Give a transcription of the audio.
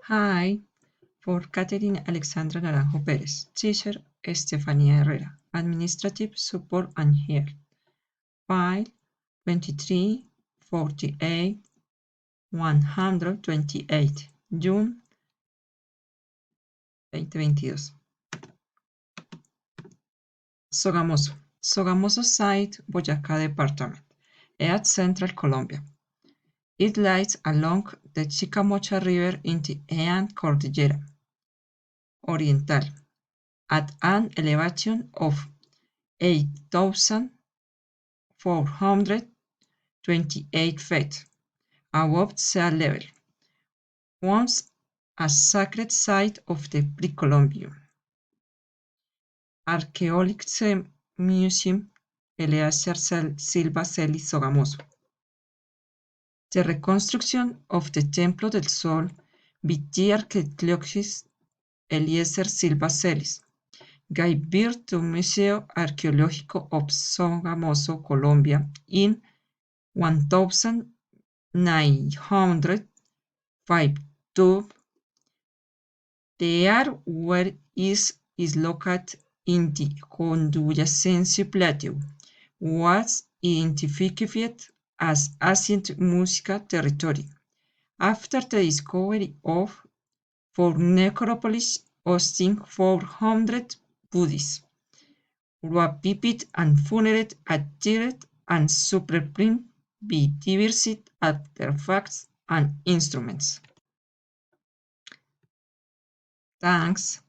Hi, for Katherine Alexandra Naranjo Perez, teacher Estefanía Herrera, administrative support and help. File 2348 128, June 2022. Sogamoso. Sogamoso site, Boyacá Department, at Central Colombia. It lies along the Chicamocha River in the Andes Cordillera Oriental, at an elevation of 8,428 feet above sea level, once a sacred site of the Pre-Columbian Archaeological Museum, Eleazar Silva Celis Sogamoso. The reconstruction of the Templo del Sol by the archaeologist Eliezer Silva Celis gave birth to Museo Arqueológico of Sogamoso, Colombia in 1952. The area where is located in the Cunduyacense Plateau was identified as ancient Muisca territory after the discovery of four necropolis hosting 400 Buddhists, who are buried and funerate adhered and superprinted by diverse artifacts and instruments. Thanks.